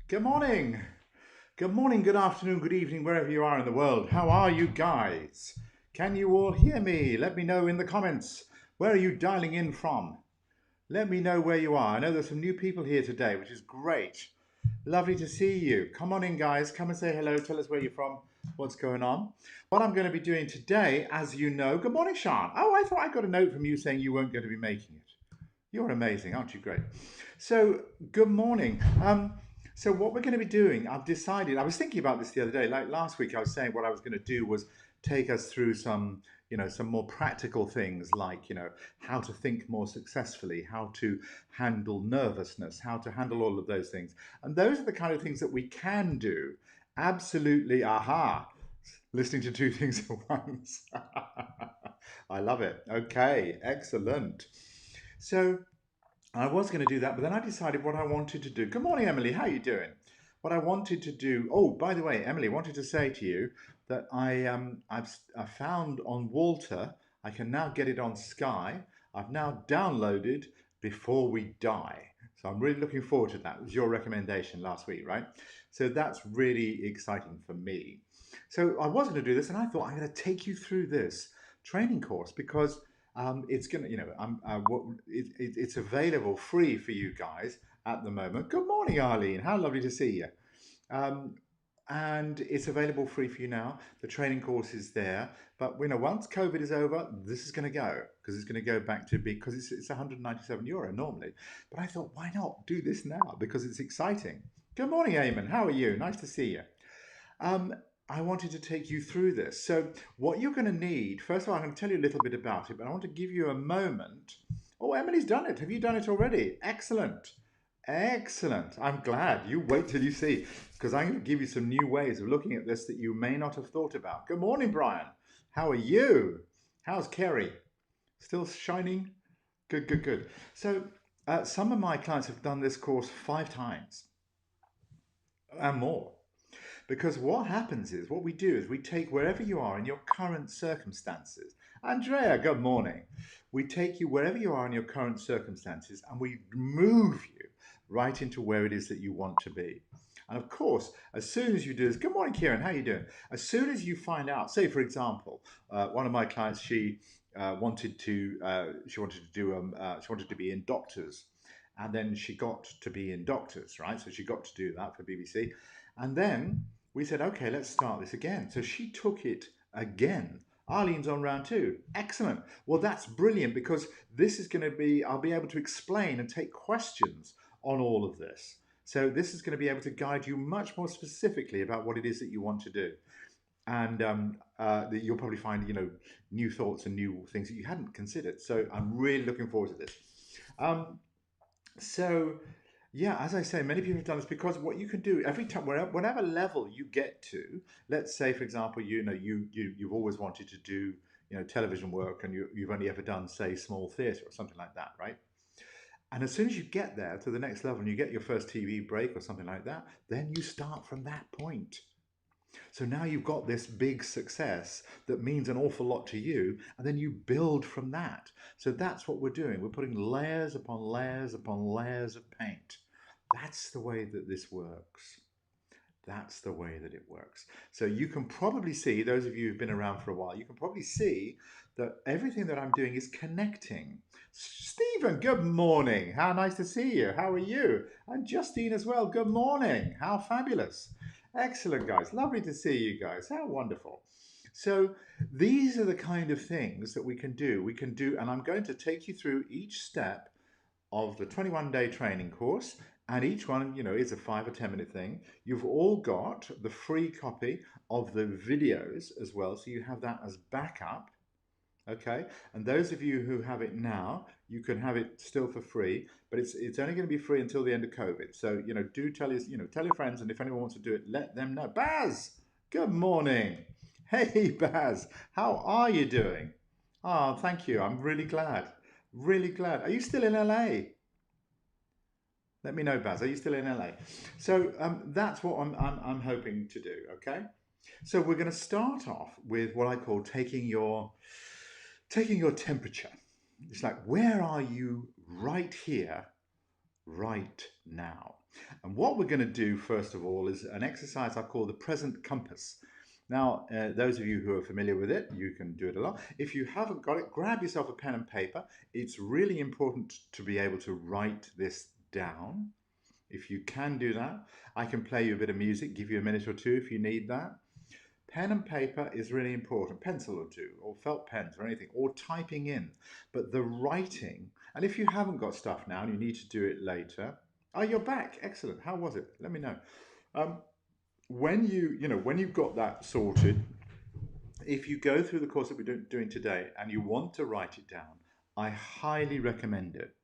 Good morning. Good morning, good afternoon, good evening, wherever you are in the world. How are you guys? Can you all hear me? Let me know in the comments. Where are you dialing in from? Let me know where you are. I know there's some new people here today, which is great. Lovely to see you. Come on in, guys. Come and say hello. Tell us where you're from, what's going on. What I'm going to be doing today, as you know, good morning, Sean. Oh, I thought I got a note from you saying you weren't going to be making it. You're amazing, aren't you? Great. So, good morning. So what we're going to be doing, I've decided, I was thinking about this the other day, like last week I was saying what I was going to do was take us through some more practical things like, how to think more successfully, how to handle nervousness, how to handle all of those things. And those are the kind of things that we can do. Absolutely, aha, listening to two things at once. I love it. Okay, excellent. So I was going to do that, but then I decided what I wanted to do. Good morning, Emily. How are you doing? What I wanted to do. Oh, by the way, Emily, wanted to say to you that I found on Walter. I can now get it on Sky. I've now downloaded Before We Die. So I'm really looking forward to that. It was your recommendation last week, right? So that's really exciting for me. So I was going to do this, and I thought I'm going to take you through this training course because it's gonna, it's available free for you guys at the moment. Good morning, Arlene. How lovely to see you. Um, and it's available free for you now. The training course is there, but once COVID is over, this is going to go because it's going to go back to because it's 197 euro normally. But I thought, why not do this now because it's exciting. Good morning, Eamon. How are you? Nice to see you. Um, I wanted to take you through this. So, what you're going to need, first of all, I'm going to tell you a little bit about it, but I want to give you a moment. Oh, Emily's done it. Have you done it already? Excellent. Excellent. I'm glad. You wait till you see, because I'm going to give you some new ways of looking at this that you may not have thought about. Good morning, Brian. How are you? How's Kerry? Still shining? Good, good, good. So, some of my clients have done this course 5 times and more. Because what happens is, what we do is we take wherever you are in your current circumstances. Andrea, good morning. We take you wherever you are in your current circumstances and we move you right into where it is that you want to be. And of course, as soon as you do this, good morning, Kieran, how are you doing? As soon as you find out, say for example, one of my clients, she wanted to she wanted to be in doctors, and then she got to be in doctors, right? So she got to do that for BBC, and then we said, okay, let's start this again. So she took it again. Arlene's on round 2. Excellent. Well, that's brilliant because this is going to be, I'll be able to explain and take questions on all of this. So this is going to be able to guide you much more specifically about what it is that you want to do. And you'll probably find, new thoughts and new things that you hadn't considered. So I'm really looking forward to this. Um, so yeah, as I say, many people have done this because what you can do every time, whatever level you get to, let's say, for example, you've always wanted to do, television work, and you've only ever done, say, small theatre or something like that, right? And as soon as you get there to the next level and you get your first TV break or something like that, then you start from that point. So now you've got this big success that means an awful lot to you, and then you build from that. So that's what we're doing. We're putting layers upon layers upon layers of paint. That's the way that this works. That's the way that it works. So you can probably see, those of you who've been around for a while, you can probably see that everything that I'm doing is connecting. Stephen, good morning. How nice to see you. How are you? And Justine as well. Good morning. How fabulous. Excellent, guys. Lovely to see you guys. How wonderful. So these are the kind of things that we can do. We can do, and I'm going to take you through each step of the 21-day training course, and each one, is a 5 or 10 minute thing. You've all got the free copy of the videos as well, so you have that as backup. Okay, and those of you who have it now, you can have it still for free, but it's only going to be free until the end of COVID. So do tell your friends, and if anyone wants to do it, let them know. Baz, good morning. Hey Baz, how are you doing? Oh, thank you. I'm really glad. Really glad. Are you still in LA? Let me know, Baz. Are you still in LA? So that's what I'm hoping to do. Okay. So we're going to start off with what I call taking your temperature. It's like, where are you right here, right now. And what we're going to do first of all is an exercise I call the present compass. Now, those of you who are familiar with it, you can do it a lot. If you haven't got it, grab yourself a pen and paper. It's really important to be able to write this down. If you can do that, I can play you a bit of music, give you a minute or two if you need that. Pen and paper is really important, pencil or two, or felt pens or anything, or typing in. But the writing, and if you haven't got stuff now and you need to do it later, oh, you're back. Excellent. How was it? Let me know. Um, when when you've got that sorted, if you go through the course that we're doing today and you want to write it down, I highly recommend it.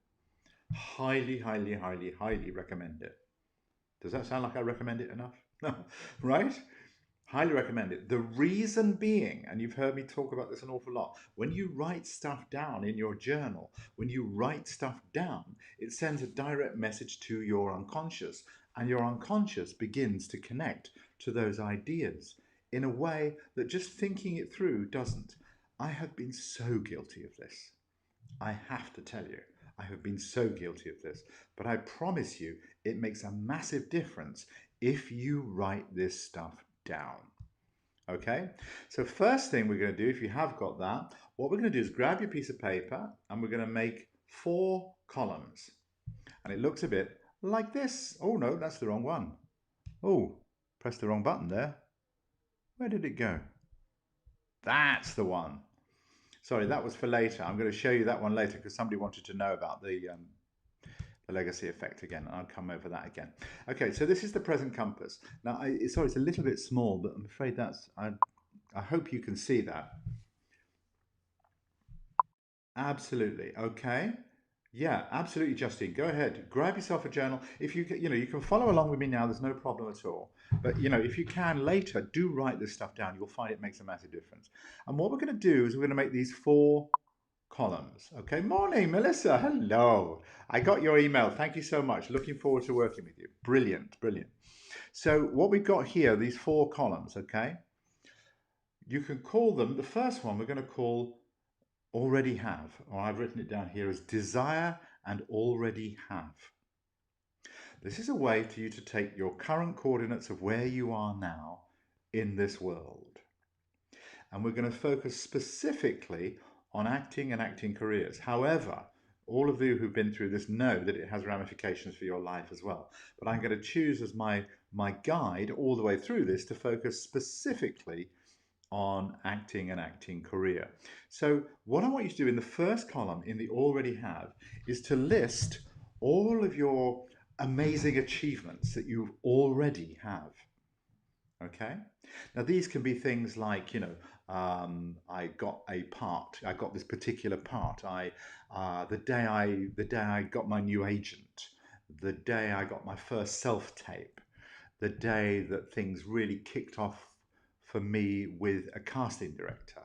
Highly, highly, highly, highly recommend it. Does that sound like I recommend it enough? No, right? Highly recommend it. The reason being, and you've heard me talk about this an awful lot, when you write stuff down in your journal, when you write stuff down, it sends a direct message to your unconscious, and your unconscious begins to connect to those ideas in a way that just thinking it through doesn't. I have been so guilty of this. I have to tell you, I have been so guilty of this, but I promise you it makes a massive difference if you write this stuff down. Okay, so first thing we're going to do, if you have got that, what we're going to do is grab your piece of paper and we're going to make 4 columns. And it looks a bit like this. Oh no, that's the wrong one. Oh, pressed the wrong button there. Where did it go? That's the one. Sorry, that was for later. I'm going to show you that one later because somebody wanted to know about the legacy effect again. I'll come over that again. Okay, so this is the present compass. Now, sorry, it's a little bit small, but I'm afraid that's, I hope you can see that. Absolutely. Okay. Yeah, absolutely, Justine. Go ahead. Grab yourself a journal. If you you can follow along with me now. There's no problem at all. But if you can later, do write this stuff down. You'll find it makes a massive difference. And what we're going to do is we're going to make these 4 columns. Okay. Morning, Melissa. Hello. I got your email. Thank you so much. Looking forward to working with you. Brilliant, brilliant. So what we've got here, these 4 columns. Okay. You can call them. The first one we're going to call already have, or I've written it down here as desire and already have. This is a way for you to take your current coordinates of where you are now in this world. And we're going to focus specifically on acting and acting careers. However, all of you who've been through this know that it has ramifications for your life as well. But I'm going to choose as my guide all the way through this to focus specifically on acting and acting career. So what I want you to do in the first column in the already have is to list all of your amazing achievements that you already have. Okay. Now these can be things like, I got a part. I got this particular part. The day I got my new agent, the day I got my first self-tape, the day that things really kicked off for me with a casting director,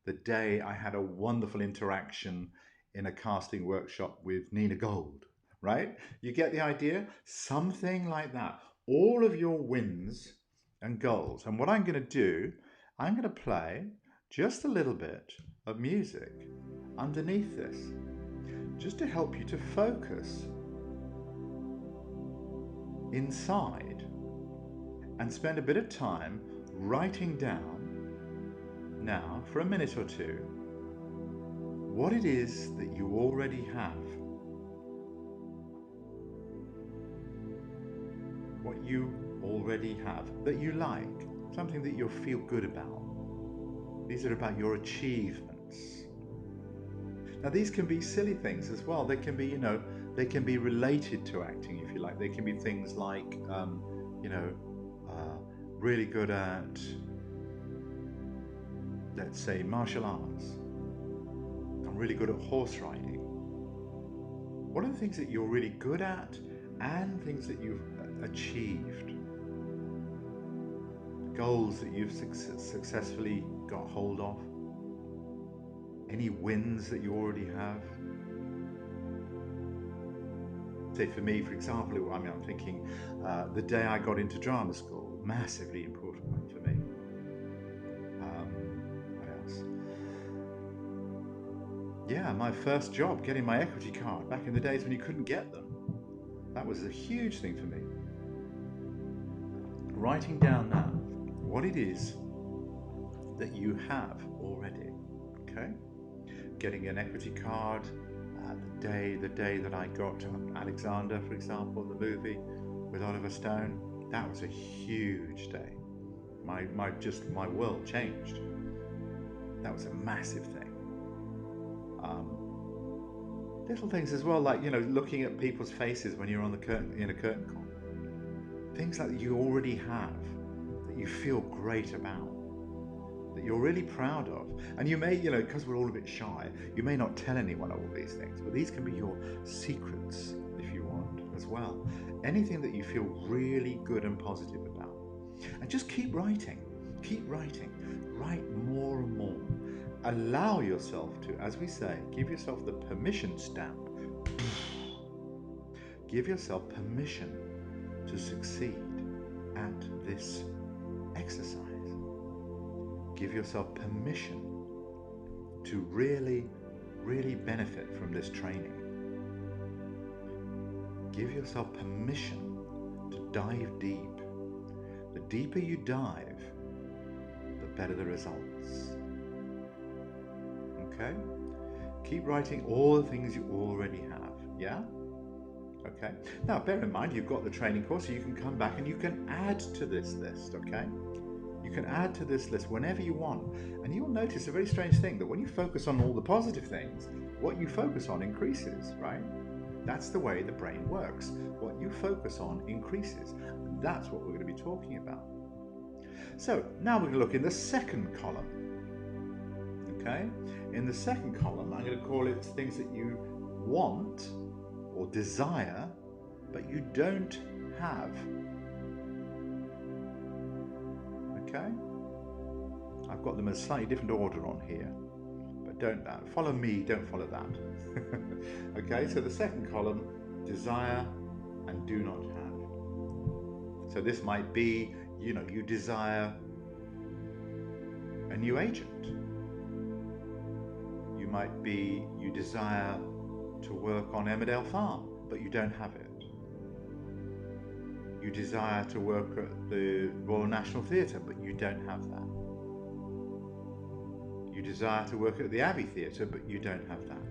the day I had a wonderful interaction in a casting workshop with Nina Gold, right? You get the idea? Something like that. All of your wins and goals. And what I'm going to do, I'm going to play just a little bit of music underneath this, just to help you to focus inside and spend a bit of time writing down now for a minute or two what it is that you already have, what you already have that you like, something that you'll feel good about. These are about your achievements. Now these can be silly things as well. They can be, they can be related to acting if you like. They can be things like, really good at, let's say, martial arts. I'm really good at horse riding. What are the things that you're really good at and things that you've achieved? Goals that you've successfully got hold of? Any wins that you already have? Say for me, for example, I'm thinking the day I got into drama school, massively important one for me. What else? Yeah, my first job, getting my equity card back in the days when you couldn't get them. That was a huge thing for me. Writing down now what it is that you have already, okay? Getting an equity card, the day that I got Alexander, for example, the movie with Oliver Stone, that was a huge day. My world changed. That was a massive thing. Little things as well, like, you know, looking at people's faces when you're on the curtain, in a curtain call. Things like that you already have, that you feel great about, that you're really proud of. And you may, you know, because we're all a bit shy, you may not tell anyone all these things, but these can be your secrets, if you want, as well. Anything that you feel really good and positive about. And just keep writing, write more and more. Allow yourself to, as we say, give yourself the permission stamp. Give yourself permission to succeed at this exercise. Give yourself permission to really, really benefit from this training. Give yourself permission to dive deep. The deeper you dive, the better the results. Okay? Keep writing all the things you already have, yeah? Okay? Now, bear in mind, you've got the training course, so you can come back and you can add to this list, okay? You can add to this list whenever you want. And you'll notice a very strange thing, that when you focus on all the positive things, what you focus on increases, right? That's the way the brain works. What you focus on increases. And that's what we're going to be talking about. So now we're going to look in the second column. Okay? In the second column, I'm going to call it things that you want or desire, but you don't have. Okay? I've got them in a slightly different order on here, but don't follow me, don't follow that. Okay, so the second column, desire and do not have. So this might be, you know, you desire a new agent. You might be, you desire to work on Emmerdale Farm, but you don't have it. You desire to work at the Royal National Theatre, but you don't have that. You desire to work at the Abbey Theatre, but you don't have that.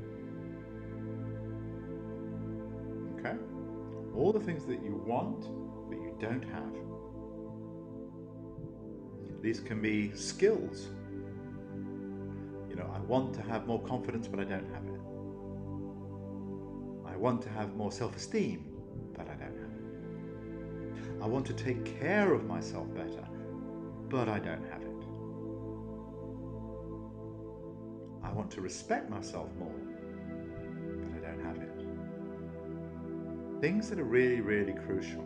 Okay? All the things that you want, but you don't have. These can be skills. You know, I want to have more confidence, but I don't have it. I want to have more self-esteem, but I don't have it. I want to take care of myself better, but I don't have it. I want to respect myself more, but I don't have it. Things that are really, really crucial,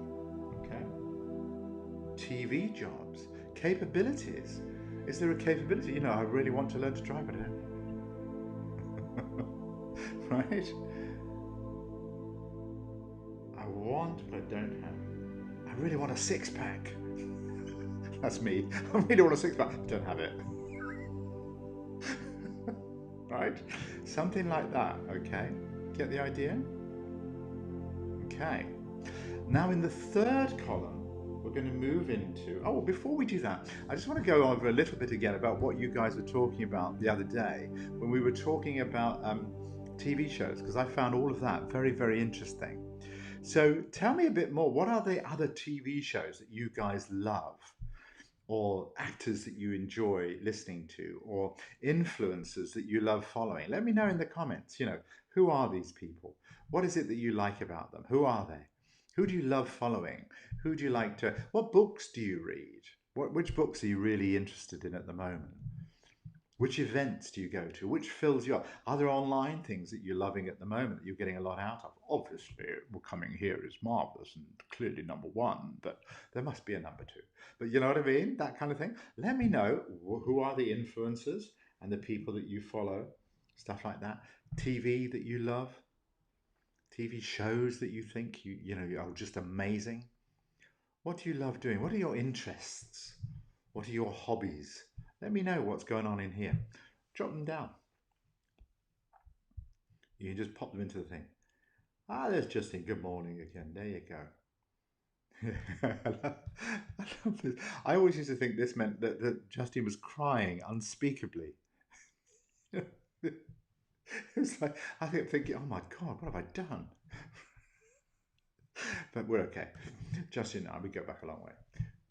okay? TV jobs, capabilities. Is there a capability? You know, I really want to learn to drive, but I don't. Right? I want, but I don't have. I really want a six-pack. That's me. I really want a six-pack. I don't have it. Right? Something like that, okay? Get the idea? Okay. Now in the third column, we're going to move into, oh, before we do that, I just want to go over a little bit again about what you guys were talking about the other day when we were talking about TV shows, because I found all of that very, very interesting. So tell me a bit more. What are the other TV shows that you guys love, or actors that you enjoy listening to, or influencers that you love following? Let me know in the comments. You know, who are these people? What is it that you like about them? Who are they? Who do you love following? Who do you like to, what books do you read? Which books are you really interested in at the moment? Which events do you go to? Which fills you up? Are there online things that you're loving at the moment that you're getting a lot out of? Obviously, Coming Here is marvelous and clearly number one, but there must be a number two. But you know what I mean? That kind of thing. Let me know who are the influencers and the people that you follow, stuff like that. TV that you love, TV shows that you think you know are just amazing. What do you love doing? What are your interests? What are your hobbies? Let me know what's going on in here. Drop them down. You can just pop them into the thing. Ah, there's Justine. Good morning again. There you go. I love this. I always used to think this meant that Justine was crying unspeakably. It's like I kept thinking, oh my God, what have I done? But we're okay. Justine and I, we go back a long way.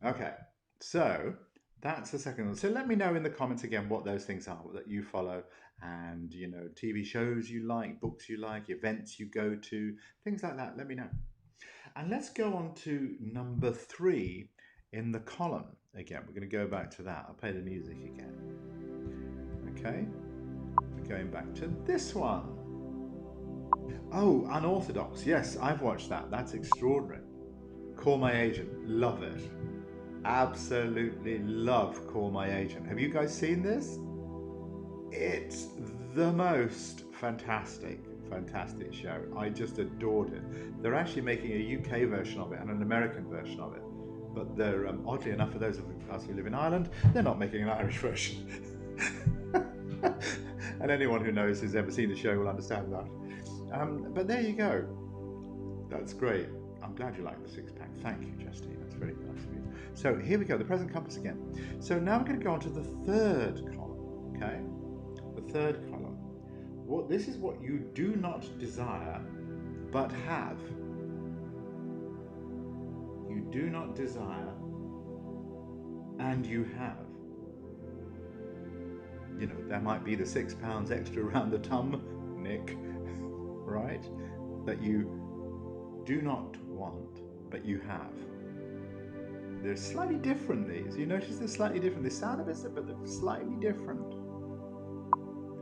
Okay, so that's the second one. So let me know in the comments again what those things are that you follow, and TV shows you like, books you like, events you go to, things like that. Let me know. And let's go on to number 3 in the column. Again, we're going to go back to that. I'll play the music again. Okay, we're going back to this one. Oh, Unorthodox. Yes, I've watched that. That's extraordinary. Call My Agent. Love it. Absolutely love Call My Agent. Have you guys seen this? It's the most fantastic show. I just adored it. They're actually making a UK version of it and an American version of it. But they're, oddly enough, for those of us who live in Ireland, they're not making an Irish version. And anyone who knows, who's ever seen the show, will understand that. But there you go. That's great. I'm glad you like the six pack. Thank you, Justine. That's very nice of you. So here we go, the present compass again. So now we're going to go on to the third column, okay? The third column. This is what you do not desire, but have. You do not desire, and you have. There might be the £6 extra around the tum, Nick, right? That you do not want, but you have. They're slightly different, these. You notice they're slightly different. They sound a bit similar, but they're slightly different.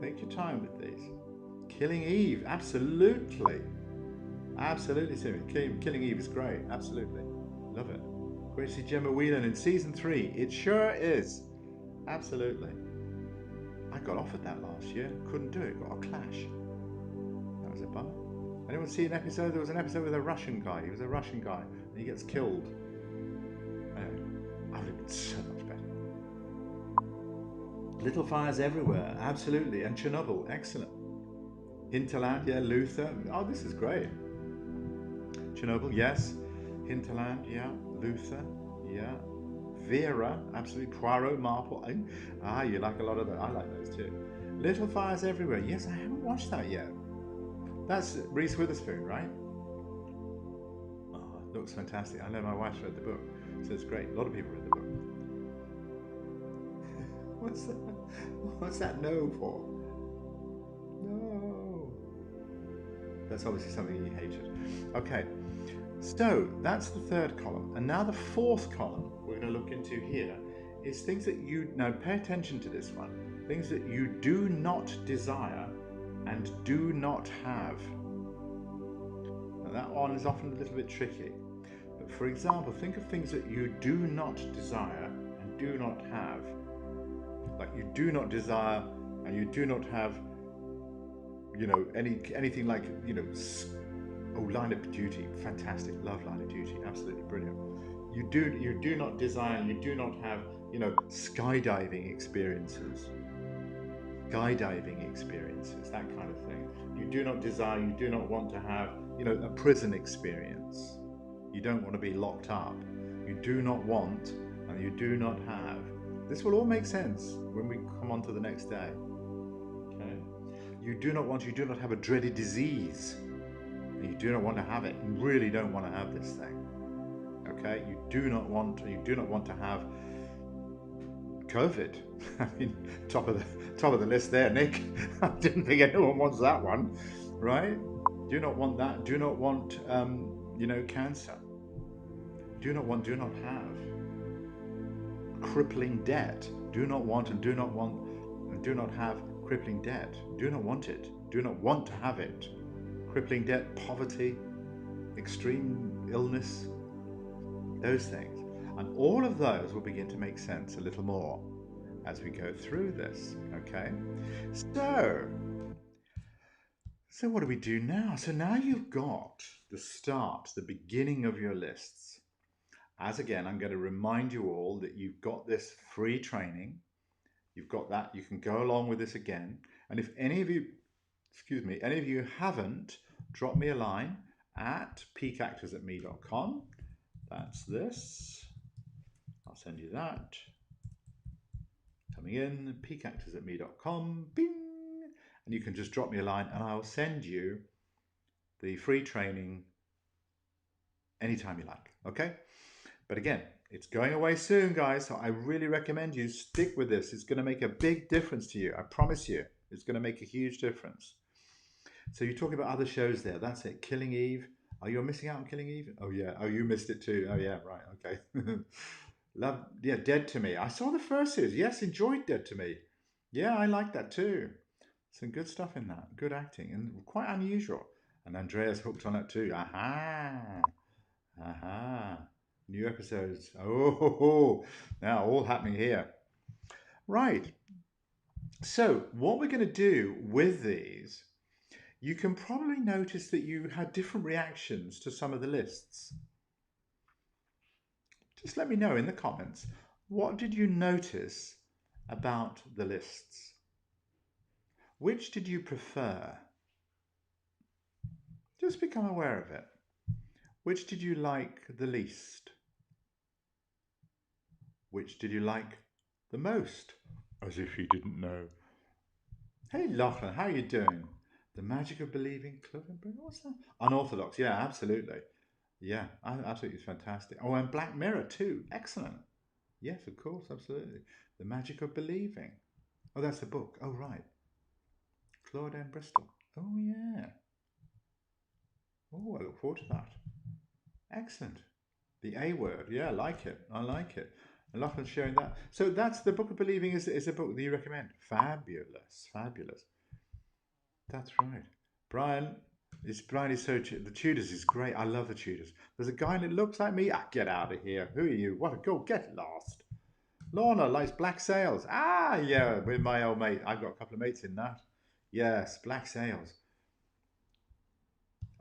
Take your time with these. Killing Eve, absolutely. Absolutely, Killing Eve is great, absolutely. Love it. Great to see Gemma Whelan in season 3. It sure is. Absolutely. I got offered that last year. Couldn't do it. Got a clash. That was a bummer. Anyone see an episode? There was an episode with a Russian guy. He was a Russian guy, and he gets killed. I would have been so much better. Little Fires Everywhere, absolutely. And Chernobyl, excellent. Hinterland, yeah. Luther. Oh, this is great. Chernobyl, yes. Hinterland, yeah. Luther, yeah. Vera, absolutely. Poirot, Marple. Ah, you like a lot of that. I like those too. Little Fires Everywhere. Yes, I haven't watched that yet. That's Reese Witherspoon, right? Oh, it looks fantastic. I know my wife's read the book, so it's great. A lot of people read the book. What's that? What's that no for? No. That's obviously something you hated. Okay, so that's the third column. And now the fourth column we're going to look into here is things that now pay attention to this one. Things that you do not desire and do not have. Now that one is often a little bit tricky. But for example, think of things that you do not desire and do not have. Like you do not desire and you do not have, anything like, Line of Duty, fantastic, love Line of Duty, absolutely brilliant. You do not desire, you do not have, skydiving experiences, that kind of thing. You do not desire, you do not want to have, a prison experience. You don't want to be locked up. You do not want, and you do not have. This will all make sense when we come on to the next day. Okay? You do not have a dreaded disease. And you do not want to have it. You really don't want to have this thing. Okay? You do not want to have COVID. I mean, top of the list there, Nick. I didn't think anyone wants that one, right? Do not want that. Do not want, cancer. Do not have crippling debt. Do not want and do not have crippling debt. Do not want it. Do not want to have it. Crippling debt, poverty, extreme illness, those things. And all of those will begin to make sense a little more as we go through this, okay? So what do we do now? So now you've got the beginning of your lists. As again, I'm going to remind you all that you've got this free training. You've got that. You can go along with this again. And if any of you haven't, drop me a line at peakactorsatme.com. That's this. I'll send you that. Coming in, peakactorsatme.com, bing, and you can just drop me a line and I'll send you the free training anytime you like, okay? But again, it's going away soon, guys, so I really recommend you stick with this. It's going to make a big difference to you. I promise you, it's going to make a huge difference. So you're talking about other shows there. That's it. Killing Eve. Oh, you're missing out on Killing Eve? Oh, yeah. Oh, you missed it too. Oh, yeah. Right. Okay. Love, yeah, Dead to Me. I saw the first series. Yes, enjoyed Dead to Me. Yeah, I like that too. Some good stuff in that. Good acting and quite unusual. And Andrea's hooked on it too. Aha. Aha. New episodes. Oh, now all happening here. Right. So what we're going to do with these, you can probably notice that you had different reactions to some of the lists. Just let me know in the comments, what did you notice about the lists? Which did you prefer? Just become aware of it. Which did you like the least? Which did you like the most? As if you didn't know. Hey Lachlan, how are you doing? The Magic of Believing, what's that? Unorthodox, yeah, absolutely. Yeah, absolutely fantastic. Oh, and Black Mirror too, excellent. Yes, of course, absolutely. The Magic of Believing. Oh, that's the book. Oh, right. Claude Bristol. Oh, yeah. Oh, I look forward to that. Excellent. The A Word. Yeah, I like it. I like it. I love sharing that. So that's the Book of Believing is a book that you recommend. Fabulous. Fabulous. That's right. Brian is so, the Tudors is great. I love the Tudors. There's a guy that looks like me. Ah, get out of here. Who are you? What? Go get lost. Lorna likes Black Sails. Ah, yeah, with my old mate. I've got a couple of mates in that. Yes, Black Sails.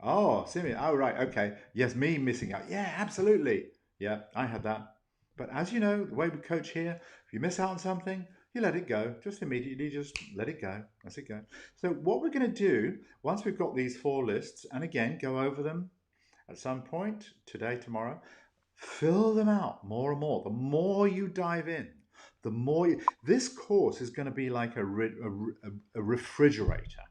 Oh, Simeon. Oh, right. Okay. Yes, me missing out. Yeah, absolutely. Yeah, I had that. But as you know, the way we coach here, if you miss out on something, you let it go. Just immediately, just let it go. Let it go. So what we're going to do, once we've got these 4 lists, and again, go over them at some point, today, tomorrow, fill them out more and more. The more you dive in, the more you, this course is going to be like a refrigerator.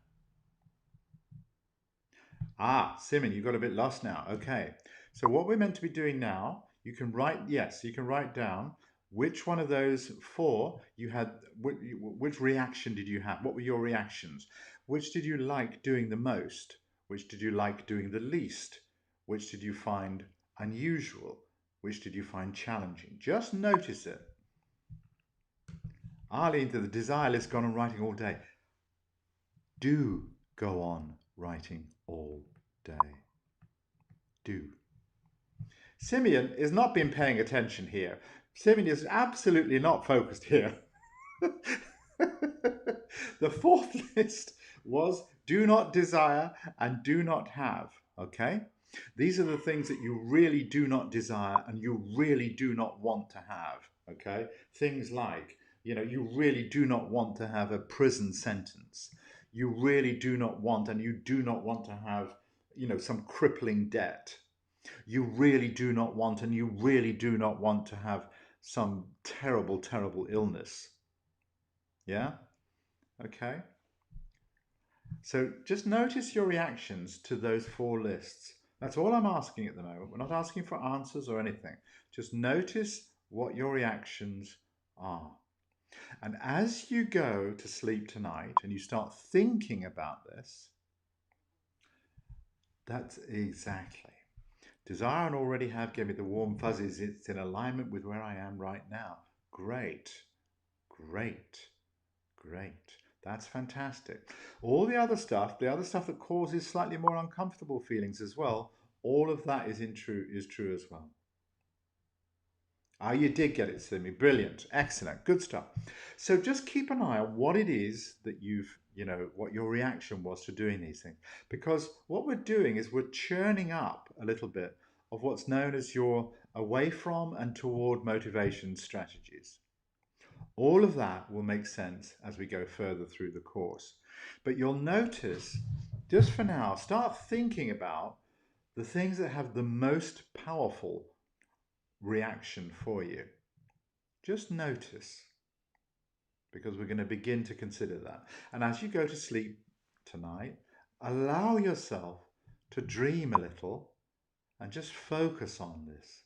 Ah, Simon, you got a bit lost now. Okay. So what we're meant to be doing now, you can write, yes, you can write down which one of those 4 you had, which reaction did you have? What were your reactions? Which did you like doing the most? Which did you like doing the least? Which did you find unusual? Which did you find challenging? Just notice it. Arlene, the desire list gone on writing all day. Do go on writing all day. Do. Simeon is not been paying attention here. Simeon is absolutely not focused here. The 4th list was do not desire and do not have, okay? These are the things that you really do not desire and you really do not want to have, okay? Things like, you really do not want to have a prison sentence. You really do not want, and you do not want to have, some crippling debt. You really do not want, and you really do not want to have some terrible, terrible illness. Yeah? Okay. So just notice your reactions to those 4 lists. That's all I'm asking at the moment. We're not asking for answers or anything. Just notice what your reactions are. And as you go to sleep tonight and you start thinking about this, that's exactly. Desire and already have gave me the warm fuzzies. It's in alignment with where I am right now. Great, great, great. That's fantastic. All the other stuff that causes slightly more uncomfortable feelings as well, all of that is true as well. Ah, you did get it, Simi. Brilliant. Excellent. Good stuff. So just keep an eye on what it is that what your reaction was to doing these things. Because what we're doing is we're churning up a little bit of what's known as your away from and toward motivation strategies. All of that will make sense as we go further through the course. But you'll notice, just for now, start thinking about the things that have the most powerful reaction for you. Just notice, because we're going to begin to consider that. And as you go to sleep tonight, allow yourself to dream a little and just focus on this.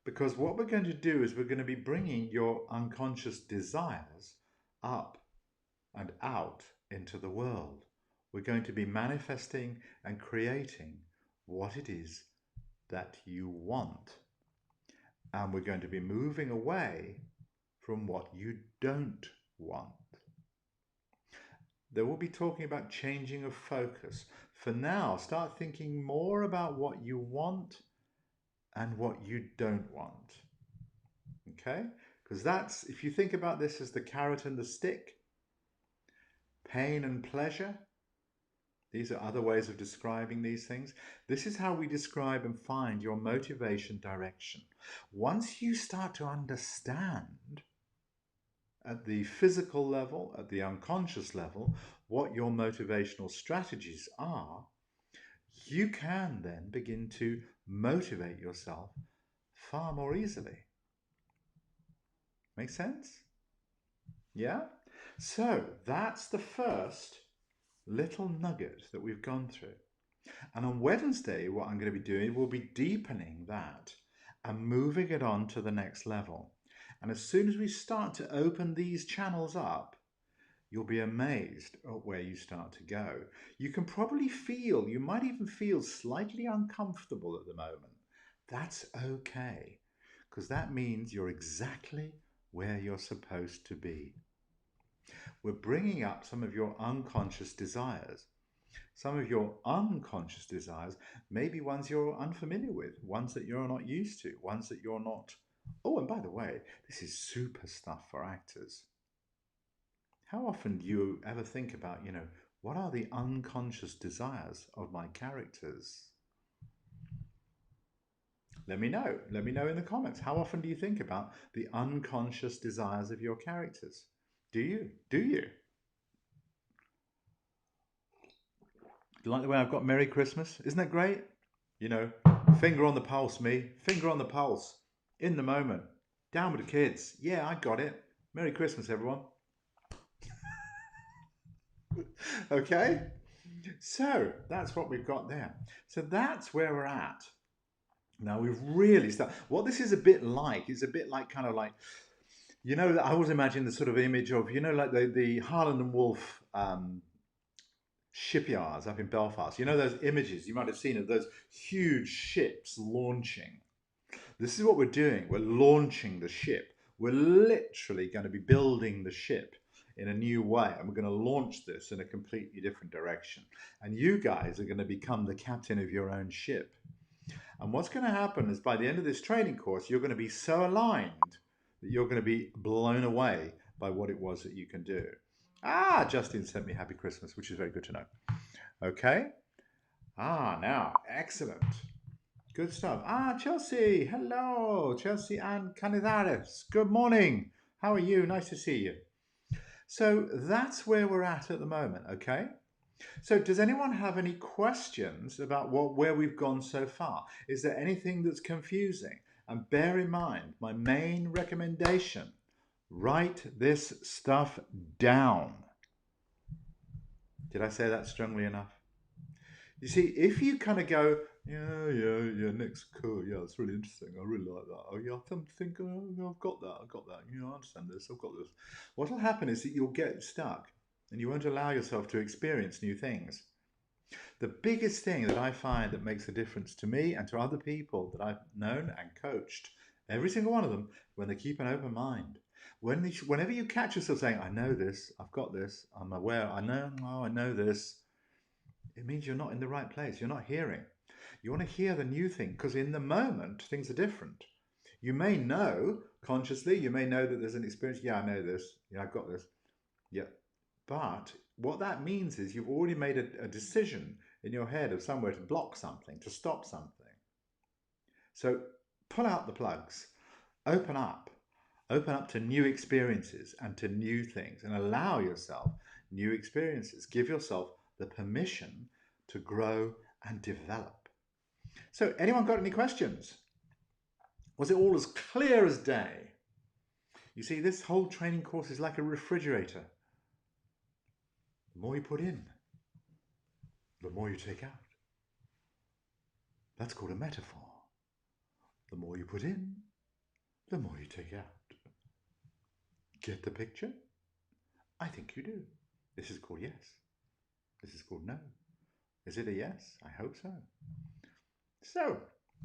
Because what we're going to do is we're going to be bringing your unconscious desires up and out into the world. We're going to be manifesting and creating what it is that you want. And we're going to be moving away from what you don't want. They will be talking about changing of focus. For now, start thinking more about what you want and what you don't want. Okay? Because that's, if you think about this as the carrot and the stick, pain and pleasure, these are other ways of describing these things. This is how we describe and find your motivation direction. Once you start to understand at the physical level, at the unconscious level, what your motivational strategies are, you can then begin to motivate yourself far more easily. Make sense? Yeah? So that's the first little nugget that we've gone through. And on Wednesday, what I'm going to be doing, we'll be deepening that and moving it on to the next level. And as soon as we start to open these channels up, you'll be amazed at where you start to go. You can probably feel, you might even feel slightly uncomfortable at the moment. That's okay, because that means you're exactly where you're supposed to be. We're bringing up some of your unconscious desires. Some of your unconscious desires may be ones you're unfamiliar with, ones that you're not used to, ones that you're not. Oh, and by the way, this is super stuff for actors. How often do you ever think about, what are the unconscious desires of my characters? Let me know. Let me know in the comments. How often do you think about the unconscious desires of your characters? Do you? Do you? Do you like the way I've got Merry Christmas? Isn't that great? Finger on the pulse, me. Finger on the pulse. In the moment. Down with the kids. Yeah, I got it. Merry Christmas, everyone. Okay? So, that's what we've got there. So that's where we're at. Now we've really started. What this is a bit like, is a bit like kind of like, I always imagine the sort of image of, like the Harland and Wolff shipyards up in Belfast. Those images you might have seen of those huge ships launching. This is what we're doing. We're launching the ship. We're literally going to be building the ship in a new way, and we're going to launch this in a completely different direction. And you guys are going to become the captain of your own ship. And what's going to happen is by the end of this training course, you're going to be so aligned that you're going to be blown away by what it was that you can do. Justin sent me Happy Christmas, which is very good to know. Okay. Now, excellent. Good stuff. Chelsea. Hello. Chelsea and Canizares. Good morning. How are you? Nice to see you. So that's where we're at the moment, okay? So does anyone have any questions about where we've gone so far? Is there anything that's confusing? And bear in mind, my main recommendation, write this stuff down. Did I say that strongly enough? You see, if you kind of go, yeah, next cool, yeah, it's really interesting, I really like that. Oh yeah, I think, I've got that, I understand this, I've got this. What'll happen is that you'll get stuck and you won't allow yourself to experience new things. The biggest thing that I find that makes a difference to me and to other people that I've known and coached, every single one of them, when they keep an open mind. Whenever you catch yourself saying, I know this, I've got this, I'm aware, I know this, it means you're not in the right place. You're not hearing. You want to hear the new thing, because in the moment, things are different. You may know consciously, you may know that there's an experience. Yeah, I know this. Yeah, I've got this. Yeah. But what that means is you've already made a decision in your head of somewhere to block something, to stop something. So pull out the plugs, open up to new experiences and to new things, and allow yourself new experiences. Give yourself the permission to grow and develop. So anyone got any questions? Was it all as clear as day? You see, this whole training course is like a refrigerator. The more you put in, the more you take out. That's called a metaphor. The more you put in, the more you take out. Get the picture? I think you do. This is called yes. This is called no. Is it a yes? I hope so. So,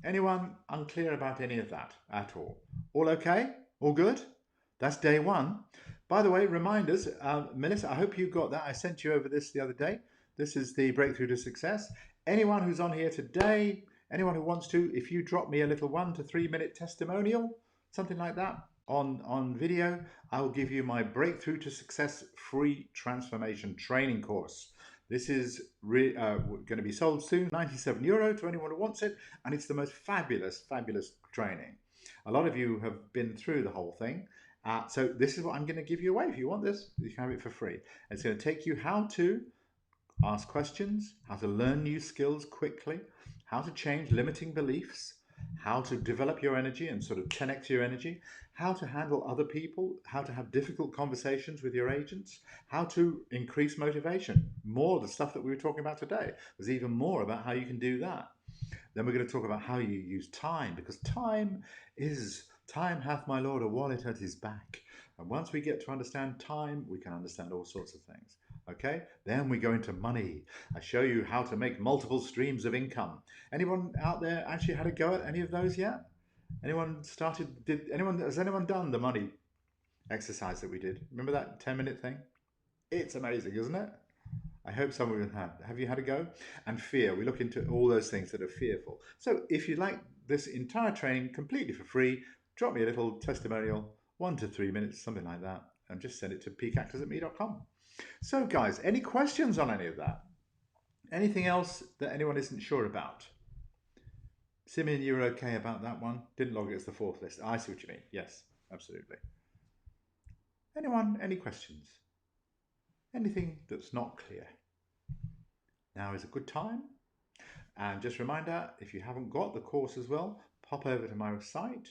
anyone unclear about any of that at all? All okay? All good? That's day one. By the way, reminders, Melissa, I hope you got that. I sent you over this the other day. This is the Breakthrough to Success. Anyone who's on here today, anyone who wants to, if you drop me a little 1 to 3 minute testimonial, something like that on video, I will give you my Breakthrough to Success free transformation training course. This is going to be sold soon, €97 to anyone who wants it, and it's the most fabulous, fabulous training. A lot of you have been through the whole thing. So this is what I'm going to give you away. If you want this, you can have it for free. It's going to take you how to ask questions, how to learn new skills quickly, how to change limiting beliefs, how to develop your energy and sort of 10x your energy, how to handle other people, how to have difficult conversations with your agents, how to increase motivation. More of the stuff that we were talking about today. There's even more about how you can do that. Then we're going to talk about how you use time, because time hath my Lord a wallet at his back. And once we get to understand time, we can understand all sorts of things. Okay, then we go into money. I show you how to make multiple streams of income. Anyone out there actually had a go at any of those yet? Has anyone done the money exercise that we did? Remember that 10-minute thing? It's amazing, isn't it? I hope some of you have. Have you had a go? And fear. We look into all those things that are fearful. So if you'd like this entire training completely for free, drop me a little testimonial, 1 to 3 minutes, something like that, and just send it to peakactorsatme.com. So guys, any questions on any of that? Anything else that anyone isn't sure about? Simeon, you were okay about that one? Didn't log it as the fourth list. I see what you mean. Yes, absolutely. Anyone, any questions? Anything that's not clear? Now is a good time. And just a reminder, if you haven't got the course as well, pop over to my site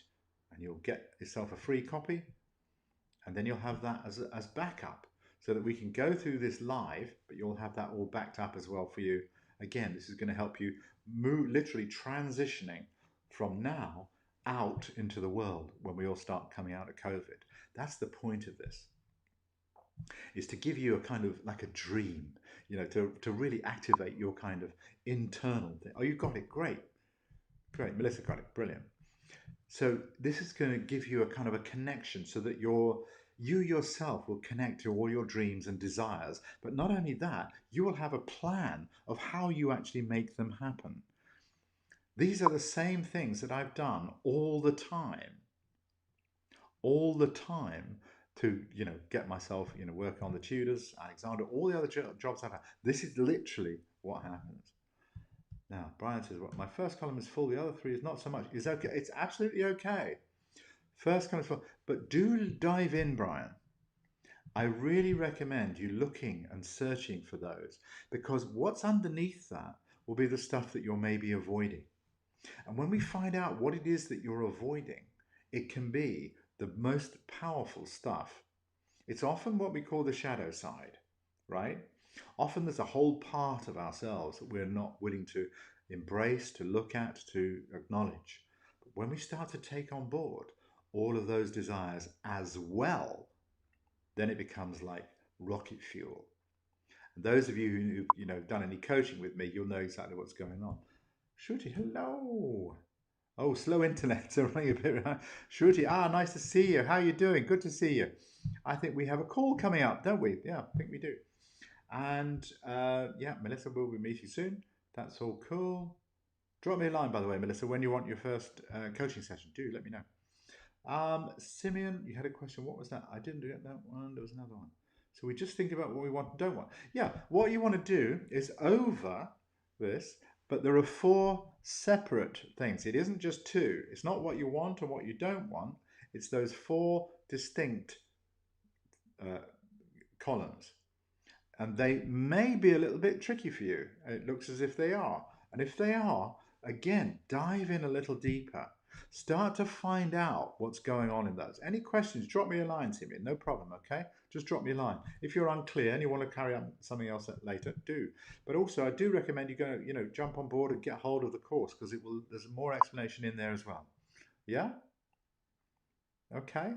and you'll get yourself a free copy. And then you'll have that as backup so that we can go through this live, but you'll have that all backed up as well for you. Again, this is going to help you move, literally transitioning from now out into the world when we all start coming out of COVID. That's the point of this, is to give you a kind of like a dream, you know, to really activate your kind of internal thing. Oh, you got it. Great. Great. Melissa got it. Brilliant. So this is going to give you a kind of a connection so that you yourself will connect to all your dreams and desires. But not only that, you will have a plan of how you actually make them happen. These are the same things that I've done all the time to, you know, get myself, you know, work on the tutors, Alexander, all the other jobs I've had. This is literally what happens. Now, Brian says, well, my first column is full, the other three is not so much. It's okay. It's absolutely okay. First column is full, but do dive in, Brian. I really recommend you looking and searching for those, because what's underneath that will be the stuff that you're maybe avoiding. And when we find out what it is that you're avoiding, it can be the most powerful stuff. It's often what we call the shadow side, right? Often there's a whole part of ourselves that we're not willing to embrace, to look at, to acknowledge. But when we start to take on board all of those desires as well, then it becomes like rocket fuel. And those of you who, you know, done any coaching with me, you'll know exactly what's going on. Shruti, hello. Oh, slow internet. So running a bit. Shruti, nice to see you. How are you doing? Good to see you. I think we have a call coming up, don't we? Yeah, I think we do. And yeah, Melissa will be meeting soon. That's all cool. Drop me a line, by the way, Melissa, when you want your first coaching session. Do let me know. Simeon, you had a question. What was that? I didn't get that one. There was another one. So we just think about what we want and don't want. Yeah, what you want to do is over this, but there are 4 separate things. It isn't just 2. It's not what you want and what you don't want. It's those 4 distinct columns. And they may be a little bit tricky for you. It looks as if they are. And if they are, Again, dive in a little deeper. Start to find out what's going on in those. Any questions, drop me a line, Timmy. No problem, okay? Just drop me a line. If you're unclear and you want to carry on something else later, do. But also, I do recommend you go, jump on board and get hold of the course because there's more explanation in there as well. Yeah? Okay.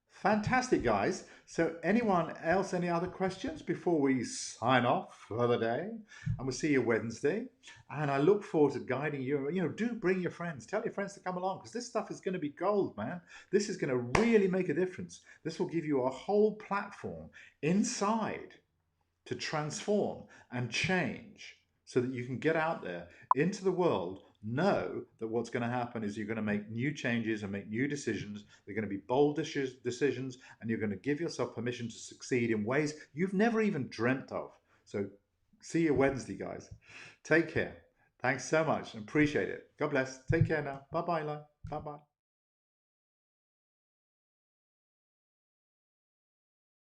Fantastic, guys. So, anyone else, any other questions before we sign off for the day? And we'll see you Wednesday. And I look forward to guiding you. Do bring your friends. Tell your friends to come along because this stuff is going to be gold, man. This is going to really make a difference. This will give you a whole platform inside to transform and change so that you can get out there into the world, know that what's going to happen is you're going to make new changes and make new decisions. They're going to be bold decisions, and you're going to give yourself permission to succeed in ways you've never even dreamt of. So see you Wednesday, guys. Take care. Thanks so much and appreciate it. God bless. Take care now. Bye-bye, Bye-bye.